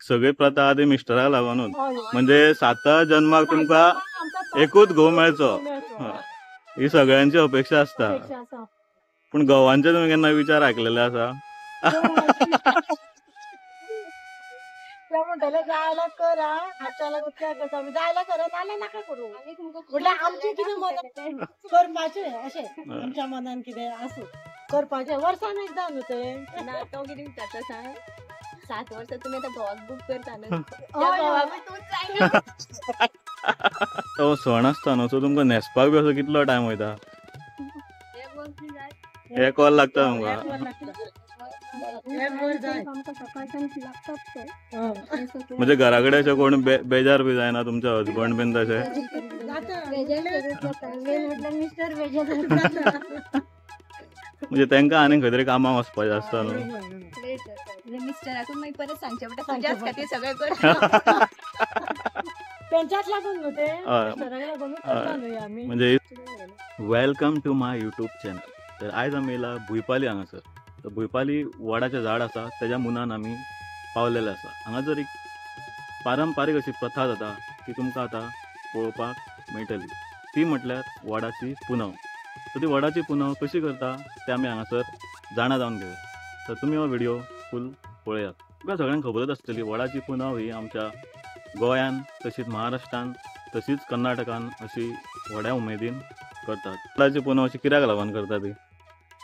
सगळी प्रथा आधी मिस्टराक लागूनच म्हणजे 7 जन्माक तुमका एकूच घोव मेळचो ही सगळ्यांची अपेक्षा असता। पण घोवांचे तुम्ही केन्ना विचार आयकलेले आसा? म्हणटले जायला करा हाताला गुत्या करता जायला करा नाल्या नाका करू म्हटल्यार आमचे कितें मदत करपाचे अशें आमच्या मनान कितें आसूं करपाचे वर्सान एकदां न्हू तें ना तो कितें विचारता सांग 7 वर्सां तुमी आतां घोवाक बूक करता न्हू तो सण आसता न्हू सो तुमकां न्हेसपाक बी असो कितलो टायम वयता? 1 वर लागता तुमकां म्हणजे घरा कडेन अशें कोण बेजार बी जायना तुमचे हजबंड बीन तशें? म्हणजे तांकां आनी खंय तरी कामाक वचपाचें आसता न्हू मिस्टराकून मागीर परत सांगचें पडटा तुज्याच खातीर सगळें कर तेंच्याच लागून न्हू तें लागूनच करता न्हू आमी। म्हणजे welcome to my YouTube channel. तर आयज आमी येयला भुयपाली हांगासर। तर भुयपाली वडाचें झाड आसा तेज्या मुनान आमी पावलेले आसा। हांगासर एक पारंपारीक अशी प्रथा जाता ती तुमकां आतां पळोवपाक मेळटली। ती म्हटल्यार वडाची पुनव। तर ती वडाची पुनव कशी करता ते आमी हांगासर जाणा जावन घेवया। तर तुमी हो व्हिडिओ फूल पळयात। तुमकां सगळ्यांक खबरच आसतली वडाची पुनव ही आमच्या गोंयान तशीच महाराष्ट्रान तशीच कर्नाटकान अशी व्हड्या उमेदीन करतात। वडाची पुनव अशी कित्याक लागून करता ती?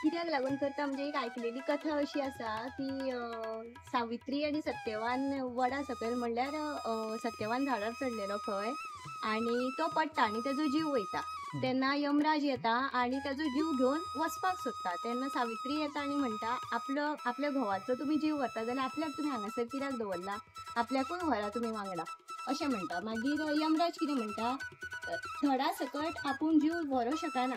कित्याक लागून करता म्हणजे एक आयकलेली कथा अशी आसा की सावित्री आनी सत्यवान वडा सकयल म्हणल्यार सत्यवान झाडार चडलेलो खंय आनी तो पडटा आनी तेजो जीव वयता तेन्ना यमराज येता आनी तेजो जीव घेवन वचपाक सोदता तेन्ना सावित्री येता आनी म्हणटा आपल्या घोवाचो तुमी जीव व्हरता जाल्यार आपल्याक तुमी हांगासर कित्याक दवरला आपल्याकूय व्हरा तुमी वांगडा अशें म्हणटा। मागीर यमराज कितें म्हणटा धडा सकट आपूण जीव व्हरों शकना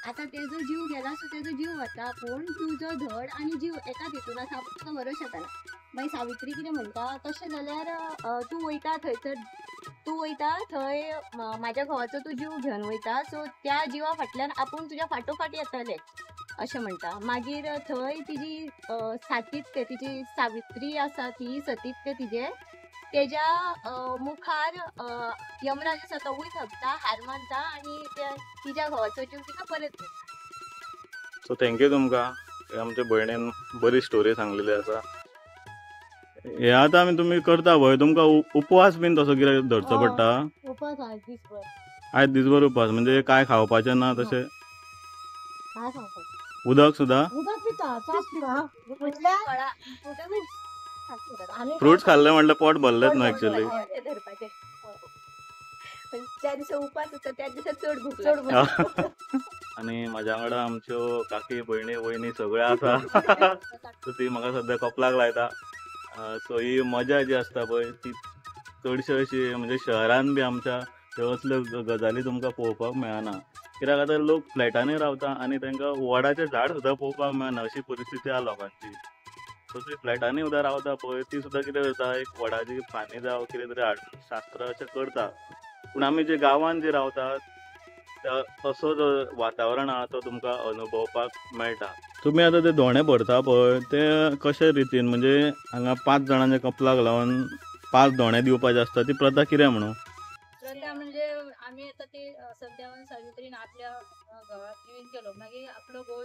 आता तेजो जीव गेला सो तेजो जीव वता आपूण तुजो धड आनी जीव एकाच हितून आसा आपूण तुका व्हरों शकना। मागीर सावित्री कितें म्हणटा तशें जाल्यार तूं वयता थंयसर तूं वयता थंय म्हाज्या घोवाचो तूं जीव घेवन वयता सो त्या जिवा फाटल्यान आपूण तुज्या फाटोफाट येतले अशें म्हणटा। मागीर थंय तिजी सातित्य तिजी सावित्री आसा ती सतित्य तिजे तेज्या मुखार यमराज आसा तोवूय थकता हार मारता आनी तिच्या घोवाचो जीव तिका परत देता। सो थँक्यू तुमकां आमच्या भयणीन बरी स्टोरी सांगलेली आसा। हे आतां आमी तुमी करता पळय तुमकां उपवास बीन तसो कितें धरचो पडटा? उपास आयज दिसभर आयज दिसभर उपवास म्हणजे काय खावपाचें ना तशें? काय सांगता उदक सुद्दां? उदक पिता चास पिता फ्रुट्स खाल्ले म्हटल्यार पोट भरलेच न्हू एक्चुअली। ज्या दिसा उपास आसता त्या दिसा चड भूक लागता। आनी म्हाज्या वांगडा आमच्यो काकी भयणी वयनी सगळे आसा सो ती म्हाका सद्या कपलाक लायता। सो ही मजा जी आसता पळय ती चडशी अशी म्हणजे शहरान बी आमच्या ह्यो असल्यो गजाली तुमकां पळोवपाक मेळना कित्याक आतां लोक फ्लॅटांनी रावता आनी तांकां वडाचें झाड सुद्दां पळोवपाक मेळना अशी परिस्थिती आसा लोकांची। सो ती फ्लॅटांनी सुद्दां रावता पळय ती सुद्दां कितें करता एक वडाची फानी जावं कितें तरी हाडून शास्त्र अशें करता। पूण आमी जे गांवांत जे रावतात तसो जो वातावरण आहा तो तुमकां अनुभवपाक मेळटा। तुमी आतां ते दोणे भरता पळय ते कशे रितीन म्हणजे हांगा 5 जाणांच्या कपलाक लावन 5 दोणे दिवपाचे आसता ती प्रथा कितें म्हणून? प्रथा म्हणजे आमी आतां ते सत्यवान सावित्रीन आपल्या घोवाक जिवीन केलो मागीर आपलो घोव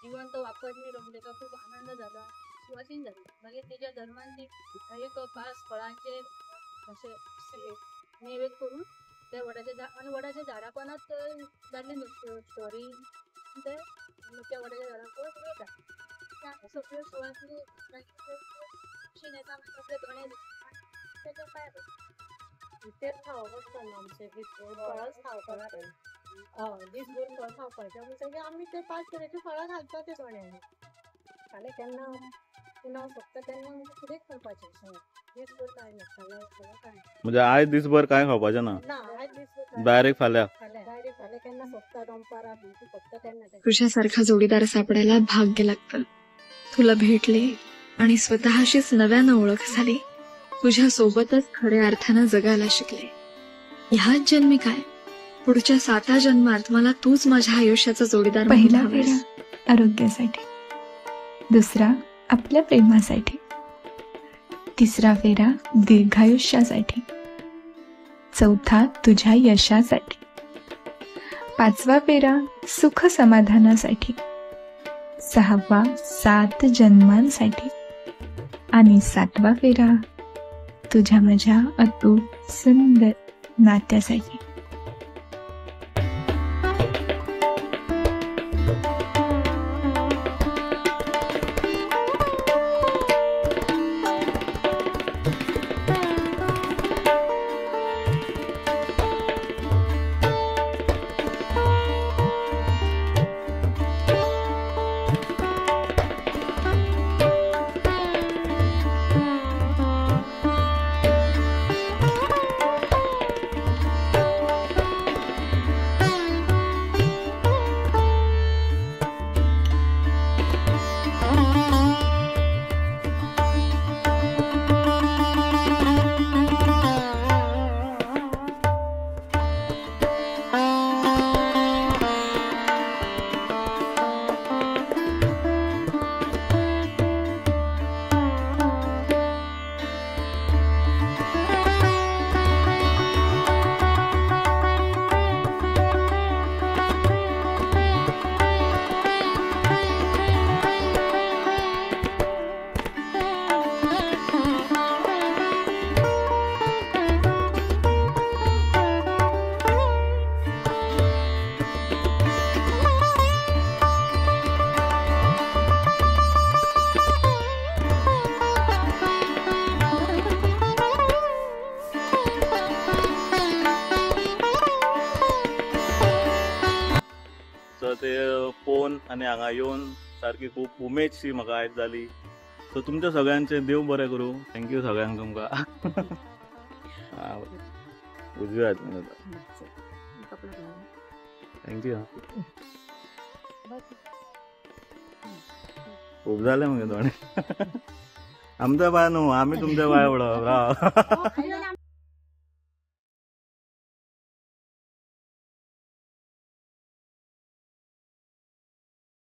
जिवंत वापस मेलो म्हणजे ताका खूब आनंद जाला सुवासीन जाली। मागीर तेज्या धर्मान ती एक 5 फळांचे अशें नैवेद्य करून ते वडाच्या आनी वडाच्या झाडा पोंदात जाल्ले स्टोरी ते त्या वडाच्या झाडा पळोवन वयता सगळ्यो सुवासीनी मागीर येता सगळे दोणे तेच्या पांयां तेच खावप आसता न्हू आमचें दिसभर फळच खावपाक हय दिसभर फळ खावपाचें म्हणटकीर आमी ते 5 तरेचीं फळां घालता ते दोण्यानी फाल्यां केन्ना पुनव सोंपता तेन्ना आमकां कितें करपाचें दिसभर कांय ना म्हणजे आयज दिसभर काय खावपाचें ना आयज दिसभर डायरेक्ट फाल्यां केन्ना सोंपता दनपारां सोंपता तेन्ना तुझ्यासारखा जोडीदार सापडायला भाग्य लागतं। तुला भेटले आणि स्वतःशीच नव्यानं ओळख झाली। तुझ्या सोबतच खऱ्या अर्थानं जगायला शिकले। ह्याच जन्मी काय पुढच्या 7 जन्मात मला तूच माझ्या आयुष्याचा जोडीदार। पहिला फेरा आरोग्यासाठी, दुसरा आपल्या प्रेमासाठी, तिसरा फेरा दीर्घायुष्यासाठी, चौथा तुझ्या यशासाठी, पाचवा फेरा सुख समाधानासाठी, सहावा 7 जन्मांसाठी आणि 7वा फेरा तुझ्या माझ्या अतूट सुंदर नात्यासाठी. सो ते फोन आनी हांगा येवन सारकी खूब उमेदशी म्हाका आयज जाली. सो तुमच्या सगळ्यांचे देव बरें करूं. थँक्यू सगळ्यांक तुमकां. उजव्या हातीन थँक्यू. खूब जालें मगे थोडें. आमच्या बाय न्हू, आमी तुमच्या बाय पडप राव.